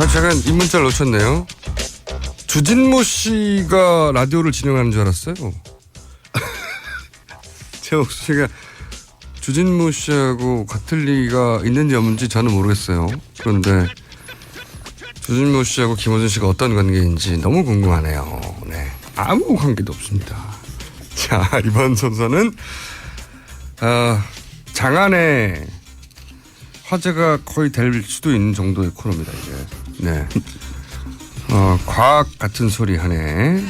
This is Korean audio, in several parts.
제가 입문자를 놓쳤네요. 주진모 씨가 라디오를 진행하는 줄 알았어요. 제 목소리가 주진모 씨하고 같을 리가 있는지 없는지 저는 모르겠어요. 그런데 주진모 씨하고 김어준 씨가 어떤 관계인지 너무 궁금하네요. 네, 아무 관계도 없습니다. 자, 이번 순서는 장안의 화제가 거의 될 수도 있는 정도의 코너입니다. 이제. 네. 과학 같은 소리 하네.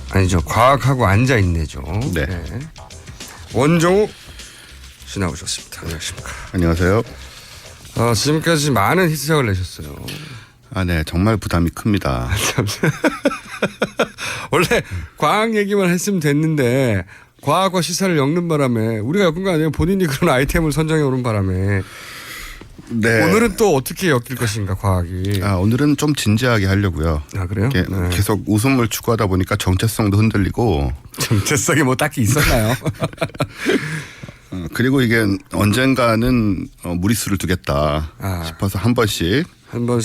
아니죠. 과학하고 앉아있네죠. 네. 네. 원종우 씨 나오셨습니다. 안녕하십니까. 안녕하세요. 지금까지 많은 히트작을 내셨어요. 아, 네. 정말 부담이 큽니다. 원래 과학 얘기만 했으면 됐는데 과학과 시사를 엮는 바람에 우리가 엮은 거 아니에요. 본인이 그런 아이템을 선정해 오는 바람에. 네. 오늘은 또 어떻게 엮일 것인가 과학이. 오늘은 좀 진지하게 하려고요. 아, 그래요? 네. 계속 웃음을 추구하다 보니까 정체성도 흔들리고. 정체성이 뭐 딱히 있었나요? 그리고 이게 언젠가는 무리수를 두겠다 싶어서 한 번씩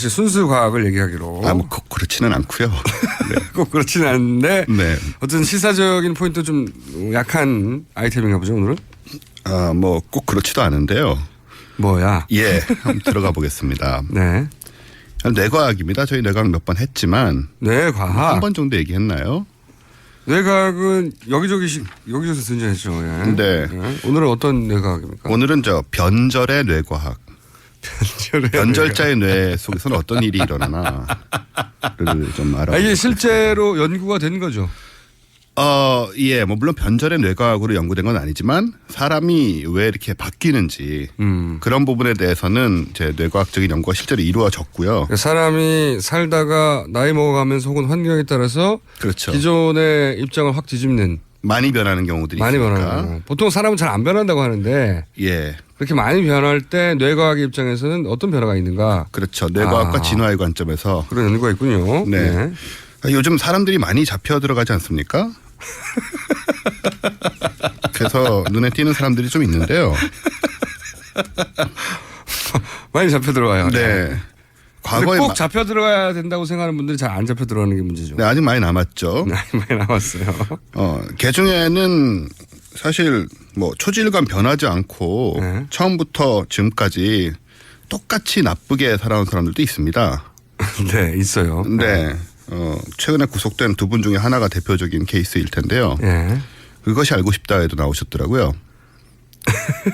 순수 과학을 얘기하기로. 뭐 그렇지는 않고요. 네. 꼭 그렇지는 않은데. 네. 어떤 시사적인 포인트 좀 약한 아이템인가 보죠 오늘은? 뭐 꼭 그렇지도 않은데요. 뭐야? 예, 한번 들어가 보겠습니다. 네. 뇌과학입니다. 저희 뇌과학 몇 번 했지만 뇌과학 한 번 정도 얘기했나요? 뇌과학은 여기저기서 등장했죠. 예. 네. 예. 오늘은 어떤 뇌과학입니까? 오늘은 변절의 뇌과학. 변절자의 뇌 속에서는 어떤 일이 일어나나를 좀 알아보겠습니다. 이게 실제로 연구가 된 거죠. 예, 뭐 물론 변절의 뇌과학으로 연구된 건 아니지만 사람이 왜 이렇게 바뀌는지 그런 부분에 대해서는 제 뇌과학적인 연구가 실제로 이루어졌고요. 사람이 살다가 나이 먹어가면서 혹은 환경에 따라서 그렇죠. 기존의 입장을 확 뒤집는 많이 변하는 경우들이 많이 있으니까. 변하는 경우. 보통 사람은 잘 안 변한다고 하는데 예, 그렇게 많이 변할 때 뇌과학의 입장에서는 어떤 변화가 있는가? 그렇죠. 뇌과학과 진화의 관점에서 그런 연구가 있군요. 네. 요즘 사람들이 많이 잡혀 들어가지 않습니까? 그래서 눈에 띄는 사람들이 좀 있는데요. 많이 잡혀 들어가요. 네. 과거에 꼭 잡혀 들어가야 된다고 생각하는 분들이 잘 안 잡혀 들어가는 게 문제죠. 네, 아직 많이 남았죠. 네, 많이 남았어요. 개 중에는 사실 뭐 초질관 변하지 않고 네. 처음부터 지금까지 똑같이 나쁘게 살아온 사람들도 있습니다. 네, 있어요. 네. 최근에 구속된 두 분 중에 하나가 대표적인 케이스일 텐데요. 예. 그것이 알고 싶다에도 나오셨더라고요.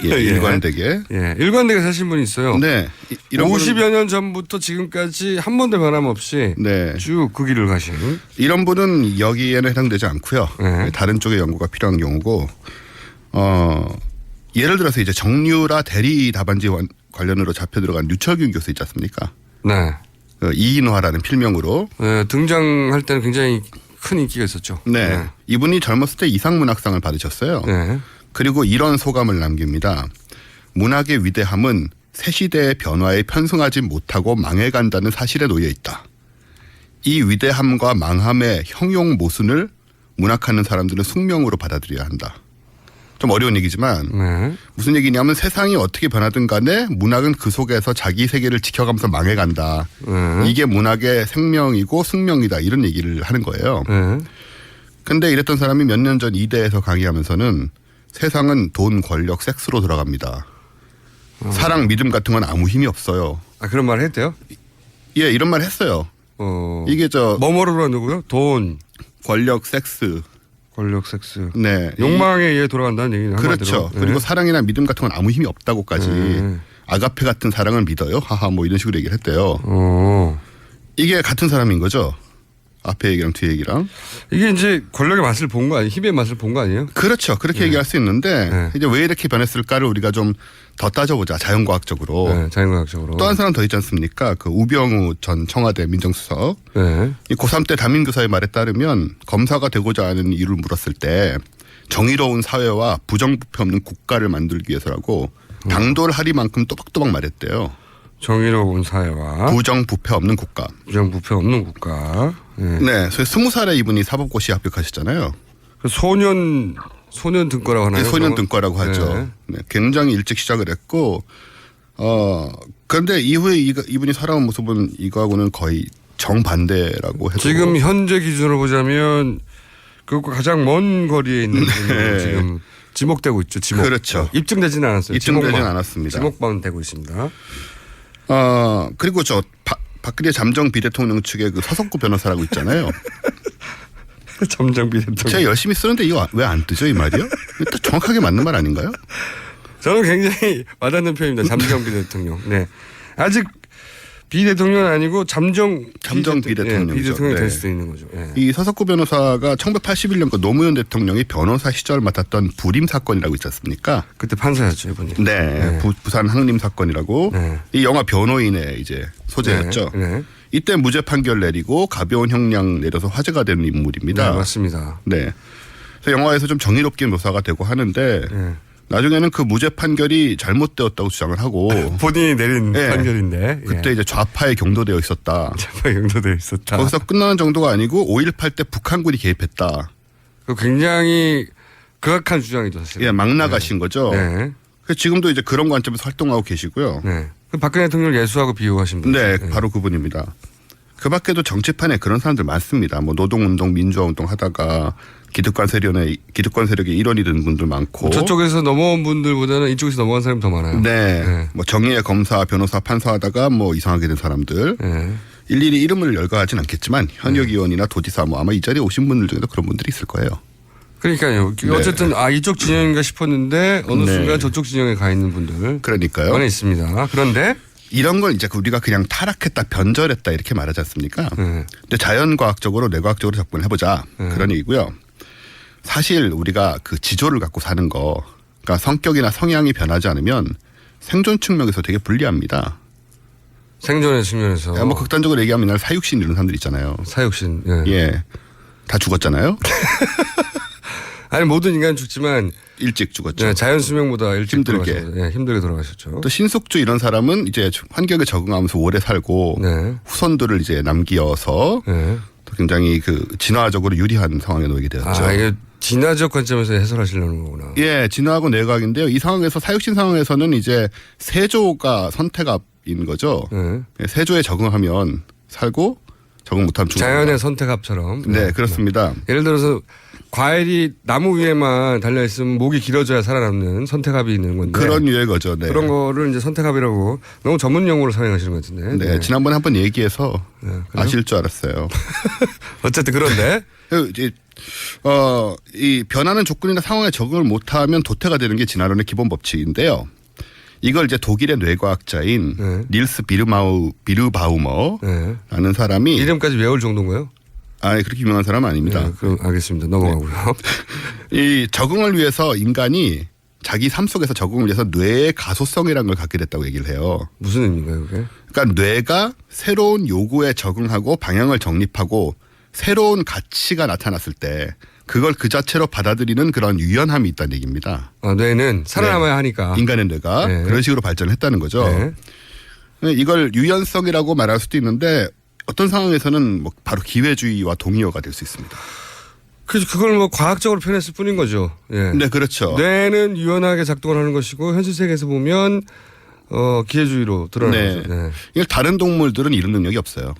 예, 일관되게. 예, 일관되게 사신 분이 있어요. 네. 이런 50여 년 전부터 지금까지 한 번도 변함없이 네. 쭉 그 길을 가신. 이런 분은 여기에는 해당되지 않고요. 네. 다른 쪽의 연구가 필요한 경우고 예를 들어서 이제 정유라 대리 답안지 관련으로 잡혀 들어간 류철균 교수 있지 않습니까? 네. 이인화라는 필명으로. 네, 등장할 때는 굉장히 큰 인기가 있었죠. 네. 네. 이분이 젊었을 때 이상문학상을 받으셨어요. 네. 그리고 이런 소감을 남깁니다. 문학의 위대함은 새 시대의 변화에 편승하지 못하고 망해간다는 사실에 놓여 있다. 이 위대함과 망함의 형용 모순을 문학하는 사람들은 숙명으로 받아들여야 한다. 좀 어려운 얘기지만 네. 무슨 얘기냐면 세상이 어떻게 변하든 간에 문학은 그 속에서 자기 세계를 지켜가면서 망해간다. 이게 문학의 생명이고 숙명이다. 이런 얘기를 하는 거예요. 네. 근데 이랬던 사람이 몇 년 전 이대에서 강의하면서는 세상은 돈, 권력, 섹스로 돌아갑니다. 사랑, 믿음 같은 건 아무 힘이 없어요. 그런 말 했대요? 예, 이런 말 했어요. 이게 뭐뭐로 누구요? 돈, 권력, 섹스. 권력, 섹스. 네. 욕망에 의해 돌아간다는 얘기는 그렇죠. 한마디로. 그리고 사랑이나 믿음 같은 건 아무 힘이 없다고까지. 아가페 같은 사랑을 믿어요? 하하 뭐 이런 식으로 얘기를 했대요. 이게 같은 사람인 거죠. 앞에 얘기랑 뒤에 얘기랑. 이게 이제 권력의 맛을 본 거 아니에요? 힘의 맛을 본 거 아니에요? 그렇죠. 그렇게 얘기할 수 있는데 이제 왜 이렇게 변했을까를 우리가 좀 더 따져보자. 자연과학적으로. 네, 자연과학적으로. 또 한 사람 더 있지 않습니까? 그 우병우 전 청와대 민정수석. 네. 이 고3 때 담임교사의 말에 따르면 검사가 되고자 하는 이유를 물었을 때 정의로운 사회와 부정부패 없는 국가를 만들기 위해서라고 당돌 하리만큼 또박또박 말했대요. 정의로운 사회와 부정부패 없는 국가. 부정부패 없는 국가. 네. 네. 그래서 20살에 이분이 사법고시 합격하셨잖아요. 그 소년 등과라고 하나요? 소년 등과라고 하죠. 네. 네. 굉장히 일찍 시작을 했고 그런데 이후에 이분이 살아온 모습은 이거하고는 거의 정반대라고 해도 지금 현재 기준으로 보자면 그것과 가장 먼 거리에 있는 분으로 지금 지목되고 있죠. 지목. 그렇죠. 입증되지는 않았어요. 입증되지는 않았습니다. 지목만 되고 있습니다. 그리고 박근혜 잠정 비대통령 측의 그 서석구 변호사라고 있잖아요. 잠정 비대통령. 제가 열심히 쓰는데 이거 왜 안 뜨죠 이 말이요? 딱 정확하게 맞는 말 아닌가요? 저는 굉장히 와닿는 표현입니다. 잠정 비대통령. 네. 아직 비대통령은 아니고 잠정 비대통령이죠. 비대통령이 네. 될 수도 있는 거죠. 네. 이 서석구 변호사가 1981년 노무현 대통령이 변호사 시절 맡았던 불임 사건이라고 있지 않습니까? 그때 판사였죠, 이분이. 네. 부산 항림 사건이라고 네. 이 영화 변호인의 이제 소재였죠. 네. 네. 이때 무죄 판결 내리고 가벼운 형량 내려서 화제가 되는 인물입니다. 네, 맞습니다. 네. 그래서 영화에서 좀 정의롭게 묘사가 되고 하는데 네. 나중에는 그 무죄 판결이 잘못되었다고 주장을 하고 본인이 내린 네. 판결인데 그때 이제 좌파에 경도되어 있었다. 좌파 용도되어 있었다. 거기서 끝나는 정도가 아니고 5.18 때 북한군이 개입했다. 그 굉장히 극악한 주장이죠, 사실. 예, 막 나가신 거죠. 네. 그래서 지금도 이제 그런 관점에서 활동하고 계시고요. 네. 그 박근혜 대통령을 예수하고 비유하신 분. 네, 바로 그분입니다. 그 밖에도 정치판에 그런 사람들 많습니다. 뭐 노동운동, 민주화운동 하다가 기득권 세력의 일원이 된 분들 많고. 저쪽에서 넘어온 분들보다는 이쪽에서 넘어간 사람이 더 많아요. 네. 네. 뭐 정의의 검사, 변호사, 판사하다가 뭐 이상하게 된 사람들. 네. 일일이 이름을 열거하진 않겠지만 현역 의원이나 도지사 뭐 아마 이 자리에 오신 분들 중에도 그런 분들이 있을 거예요. 그러니까요. 어쨌든 이쪽 진영인가 싶었는데 어느 네. 순간 저쪽 진영에 가 있는 분들 그러니까요. 안에 있습니다. 그런데 이런 걸 이제 우리가 그냥 타락했다, 변절했다 이렇게 말하지 않습니까? 네. 근데 자연과학적으로, 뇌과학적으로 접근을 해보자 그런 얘기고요. 사실 우리가 그 지조를 갖고 사는 거, 그러니까 성격이나 성향이 변하지 않으면 생존 측면에서 되게 불리합니다. 생존의 측면에서 뭐 극단적으로 얘기하면 옛날 사육신 이런 사람들 있잖아요. 사육신. 예. 예, 다 죽었잖아요. 아니 모든 인간 죽지만 일찍 죽었죠. 네, 자연 수명보다 일찍 힘들게. 돌아가셔서, 네, 힘들게 돌아가셨죠. 또 신숙주 이런 사람은 이제 환경에 적응하면서 오래 살고 네. 후손들을 이제 남기어서 네. 또 굉장히 그 진화적으로 유리한 상황에 놓이게 되었죠. 이게 진화적 관점에서 해설하시려는 거구나. 예, 진화하고 뇌과학인데요. 이 상황에서 사육신 상황에서는 이제 세조가 선택합인 거죠. 네. 예, 세조에 적응하면 살고 적응 못하면 죽는 자연의 선택합처럼. 네, 그렇습니다. 예를 들어서 과일이 나무 위에만 달려 있으면 목이 길어져야 살아남는 선택합이 있는 건데 그런 유의 거죠. 네. 그런 거를 이제 선택합이라고 너무 전문 용어로 사용하시는 것 같은데. 네, 지난번에 한번 얘기해서 그래요? 아실 줄 알았어요. 어쨌든 그런데 이제 이 변하는 조건이나 상황에 적응을 못하면 도태가 되는 게 진화론의 기본 법칙인데요. 이걸 이제 독일의 뇌과학자인 네. 닐스 비르바우머라는 네. 사람이 이름까지 외울 정도인가요? 그렇게 유명한 사람은 아닙니다. 네, 그럼 알겠습니다. 넘어가고요. 이 적응을 위해서 인간이 자기 삶 속에서 적응을 위해서 뇌의 가소성이라는 걸 갖게 됐다고 얘기를 해요. 무슨 의미인가요, 그게? 그러니까 뇌가 새로운 요구에 적응하고 방향을 정립하고 새로운 가치가 나타났을 때 그걸 그 자체로 받아들이는 그런 유연함이 있다는 얘기입니다. 뇌는 살아남아야 하니까. 인간의 뇌가 네. 그런 식으로 발전했다는 거죠. 네. 이걸 유연성이라고 말할 수도 있는데 어떤 상황에서는 뭐 바로 기회주의와 동의어가 될 수 있습니다. 그걸 뭐 과학적으로 표현했을 뿐인 거죠. 예. 네, 그렇죠. 뇌는 유연하게 작동을 하는 것이고 현실 세계에서 보면 기회주의로 드러나는 네. 거죠. 네. 이걸 다른 동물들은 이런 능력이 없어요.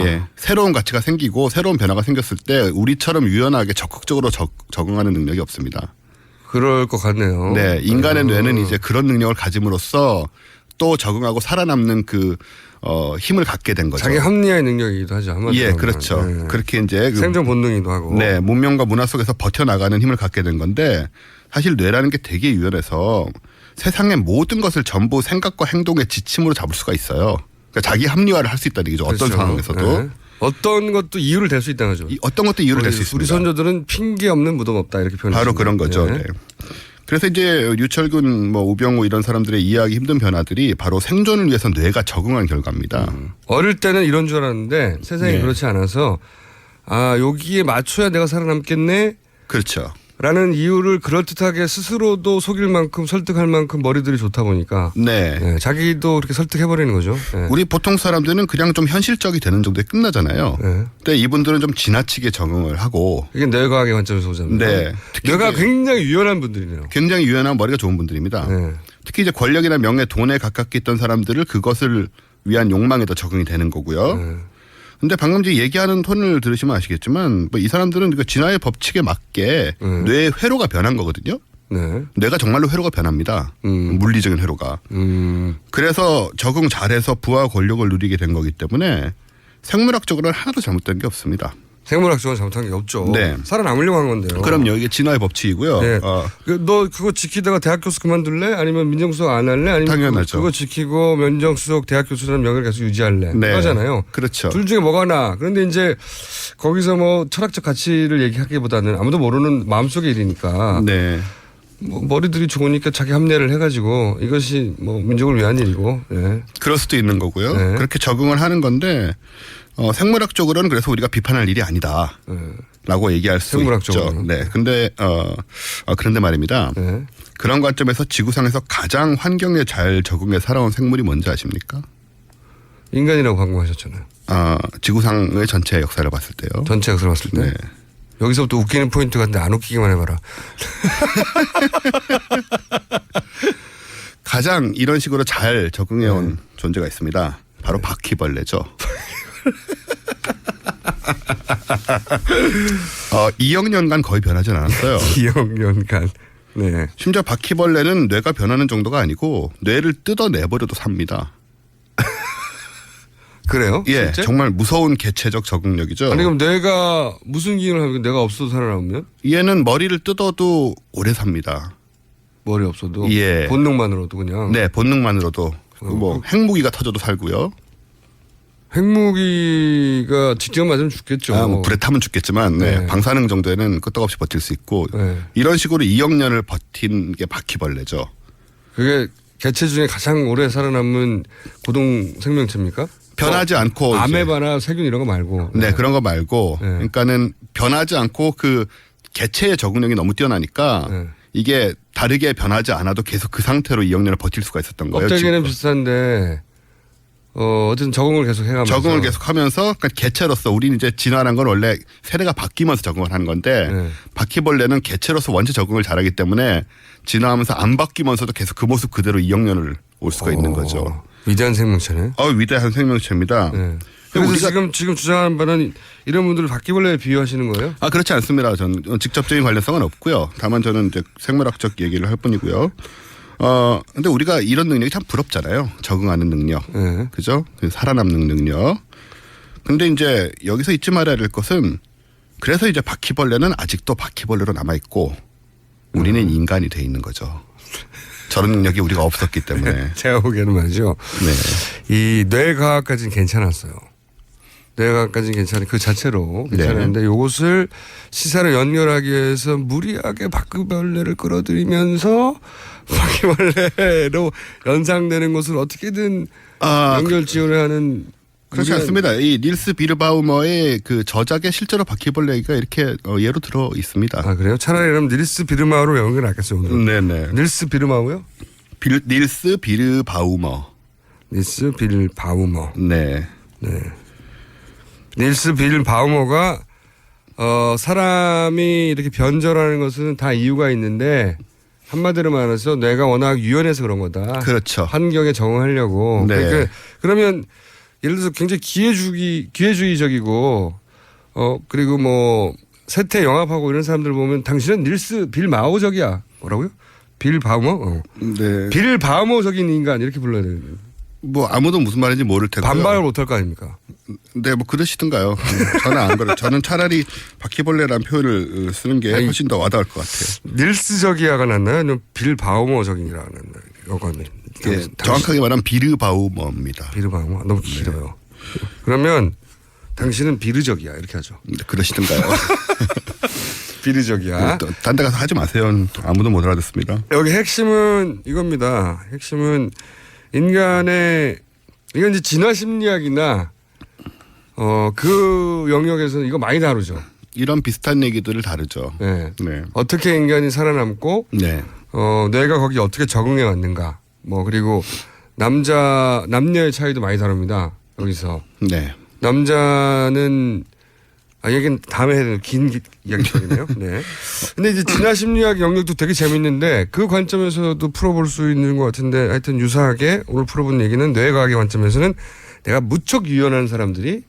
예, 새로운 가치가 생기고 새로운 변화가 생겼을 때 우리처럼 유연하게 적극적으로 적응하는 능력이 없습니다. 그럴 것 같네요. 네, 인간의 뇌는 이제 그런 능력을 가짐으로써 또 적응하고 살아남는 그 힘을 갖게 된 거죠. 자기 합리화의 능력이기도 하죠. 한마디로 예, 하면. 그렇죠. 네. 그렇게 이제 생존 본능이기도 하고. 네, 문명과 문화 속에서 버텨나가는 힘을 갖게 된 건데 사실 뇌라는 게 되게 유연해서 세상의 모든 것을 전부 생각과 행동의 지침으로 잡을 수가 있어요. 그러니까 자기 합리화를 할 수 있다는 얘기죠. 그렇죠. 어떤 상황에서도. 네. 어떤 것도 이유를 댈 수 있다는 거죠. 어떤 것도 이유를 낼 수 있습니다. 우리 선조들은 핑계 없는 무덤 없다 이렇게 표현했습니다. 바로 그런 거죠. 네. 네. 그래서 이제 유철균, 뭐 우병우 이런 사람들의 이해하기 힘든 변화들이 바로 생존을 위해서 뇌가 적응한 결과입니다. 어릴 때는 이런 줄 알았는데 세상이 네. 그렇지 않아서 여기에 맞춰야 내가 살아남겠네 그렇죠. 라는 이유를 그럴듯하게 스스로도 속일 만큼 설득할 만큼 머리들이 좋다 보니까 네. 네, 자기도 그렇게 설득해버리는 거죠. 네. 우리 보통 사람들은 그냥 좀 현실적이 되는 정도에 끝나잖아요. 네. 근데 이분들은 좀 지나치게 적응을 하고 이게 뇌과학의 관점에서 보자면 네. 뇌가 굉장히 유연한 분들이네요. 굉장히 유연한 머리가 좋은 분들입니다. 네. 특히 이제 권력이나 명예, 돈에 가깝게 있던 사람들을 그것을 위한 욕망에도 적응이 되는 거고요. 근데 방금 이제 얘기하는 톤을 들으시면 아시겠지만 뭐 이 사람들은 그 진화의 법칙에 맞게 뇌의 회로가 변한 거거든요. 네. 뇌가 정말로 회로가 변합니다. 물리적인 회로가. 그래서 적응 잘해서 부와 권력을 누리게 된 거기 때문에 생물학적으로는 하나도 잘못된 게 없습니다. 생물학적으로 잘못한 게 없죠. 네. 살아남으려고 한 건데요. 그럼요. 이게 진화의 법칙이고요. 네. 너 그거 지키다가 대학 교수 그만둘래? 아니면 민정수석 안 할래? 아니면 당연하죠. 그거 지키고 민정수석 대학 교수라는 명예를 계속 유지할래? 네. 그거잖아요. 그렇죠. 둘 중에 뭐가 나? 그런데 이제 거기서 뭐 철학적 가치를 얘기하기보다는 아무도 모르는 마음속의 일이니까 네. 뭐 머리들이 좋으니까 자기 합리화를 해가지고 이것이 뭐 민족을 위한 일이고. 네. 그럴 수도 있는 거고요. 네. 그렇게 적응을 하는 건데 생물학적으로는 그래서 우리가 비판할 일이 아니다. 라고 얘기할 수 있죠. 생물학적으로는. 네. 근데 그런데 말입니다. 네. 그런 관점에서 지구상에서 가장 환경에 잘 적응해 살아온 생물이 뭔지 아십니까? 인간이라고 방금 하셨잖아요. 지구상의 전체 역사를 봤을 때요. 전체 역사를 봤을 때. 네. 여기서부터 웃기는 포인트 같은데 안 웃기기만 해봐라. 가장 이런 식으로 잘 적응해온 존재가 있습니다. 바로 바퀴벌레죠. 2억 년간 거의 변하진 않았어요. 2억 년간. 네. 심지어 바퀴벌레는 뇌가 변하는 정도가 아니고 뇌를 뜯어내버려도 삽니다. 그래요? 예, 실제? 정말 무서운 개체적 적응력이죠. 아니 그럼 뇌가 무슨 기능을 하면 뇌가 없어도 살아남으면? 얘는 머리를 뜯어도 오래 삽니다. 머리 없어도? 예. 본능만으로도 그냥? 네, 본능만으로도. 뭐 핵무기가 터져도 살고요. 핵무기가 직접 맞으면 죽겠죠. 뭐 불에 타면 죽겠지만 네. 방사능 정도에는 끄떡없이 버틸 수 있고 네. 이런 식으로 2억 년을 버틴 게 바퀴벌레죠. 그게 개체 중에 가장 오래 살아남은 고동 생명체입니까? 변하지 않고 이제 아메바나 세균 이런 거 말고. 네, 그런 거 말고 네. 그러니까는 변하지 않고 그 개체의 적응력이 너무 뛰어나니까 네. 이게 다르게 변하지 않아도 계속 그 상태로 2억 년을 버틸 수가 있었던 거예요. 껍데기는 비슷한데 어쨌든 적응을 계속 해가면서. 적응을 계속하면서 그러니까 개체로서 우리는 이제 진화란 건 원래 세대가 바뀌면서 적응을 하는 건데 네. 바퀴벌레는 개체로서 원체 적응을 잘하기 때문에 진화하면서 안 바뀌면서도 계속 그 모습 그대로 2억 년을 올 수가 있는 거죠. 위대한 생명체네. 위대한 생명체입니다. 네. 그래서 지금 주장하는 바는 이런 분들을 바퀴벌레에 비유하시는 거예요? 그렇지 않습니다. 저는 직접적인 관련성은 없고요. 다만 저는 이제 생물학적 얘기를 할 뿐이고요. 근데 우리가 이런 능력이 참 부럽잖아요. 적응하는 능력. 네. 그죠? 살아남는 능력. 근데 이제 여기서 잊지 말아야 될 것은 그래서 이제 바퀴벌레는 아직도 바퀴벌레로 남아있고 우리는 인간이 돼 있는 거죠. 저런 능력이 우리가 없었기 때문에. 제가 보기에는 말이죠. 네. 이 뇌과학까지는 괜찮았어요. 뇌과학까지는 괜찮은 그 자체로 괜찮았는데 이것을 시사를 연결하기 위해서 무리하게 바퀴벌레를 끌어들이면서 바퀴벌레로 연상되는 것을 어떻게든 연결 지원을 하는 그렇지 않습니다. 이 닐스 비르바우머의 그 저작에 실제로 바퀴벌레가 이렇게 예로 들어 있습니다. 아 그래요? 차라리 그럼 닐스 비르마우로 연결할겠어요 오늘. 네네. 닐스 비르마우요? 닐스 비르바우머. 닐스 비르바우머. 네. 네. 닐스 비르바우머가 사람이 이렇게 변절하는 것은 다 이유가 있는데 한마디로 말해서 뇌가 워낙 유연해서 그런 거다. 그렇죠. 환경에 적응하려고. 네. 그러니까 그러면 예를 들어서 굉장히 기회주의적이고 그리고 뭐 세태 영합하고 이런 사람들 보면 당신은 닐스 빌마우적이야. 뭐라고요? 빌바우머? 네. 빌바우머적인 인간 이렇게 불러야 되는 뭐 아무도 무슨 말인지 모를 테고요. 반박을 못할 거 아닙니까? 네, 뭐 그러시든가요. 저는 안 그래요. 저는 차라리 바퀴벌레라는 표현을 쓰는 게 훨씬 더 와닿을 것 같아요. 닐스적이야가 낫나요? 아니면 빌바우머적이라가 낫나요? 이거는 예, 정확하게 말하면 비르바우머입니다. 비르바우머 너무 길어요. 그러면 당신은 비르적이야 이렇게 하죠. 네, 그러시든가요. 비르적이야. 딴 데 가서 하지 마세요. 아무도 못 알아듣습니다. 여기 핵심은 이겁니다. 핵심은 인간의 이건 이제 진화 심리학이나 그 영역에서는 이거 많이 다루죠. 이런 비슷한 얘기들을 다루죠. 네. 네. 어떻게 인간이 살아남고 네. 뇌가 거기 어떻게 적응해 왔는가. 뭐 그리고 남녀의 차이도 많이 다릅니다. 여기서 네. 남자는 얘기는 다음에 해야 되는 긴 이야기거든요. 네. 근데 이제 진화 심리학 영역도 되게 재밌는데 그 관점에서도 풀어볼 수 있는 것 같은데 하여튼 유사하게 오늘 풀어본 얘기는 뇌과학의 관점에서는 내가 무척 유연한 사람들이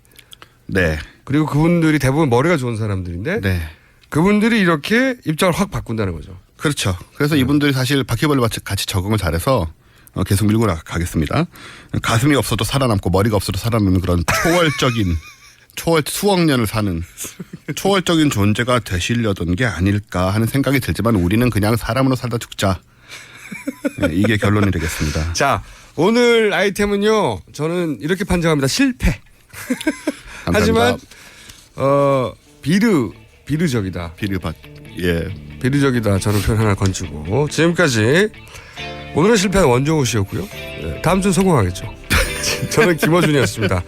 네. 그리고 그분들이 대부분 머리가 좋은 사람들인데 네. 그분들이 이렇게 입장을 확 바꾼다는 거죠. 그렇죠. 그래서 이분들이 사실 바퀴벌레와 같이 적응을 잘해서 계속 밀고 가겠습니다. 가슴이 없어도 살아남고 머리가 없어도 살아남는 그런 수억 년을 사는 초월적인 존재가 되시려던 게 아닐까 하는 생각이 들지만 우리는 그냥 사람으로 살다 죽자. 네, 이게 결론이 되겠습니다. 자, 오늘 아이템은요. 저는 이렇게 판정합니다. 실패. 하지만 비르적이다. 비르적이다. 저는 표현 하나 건지고 지금까지 오늘의 실패는 원종우 씨였고요. 다음 주는 성공하겠죠. 저는 김어준이었습니다.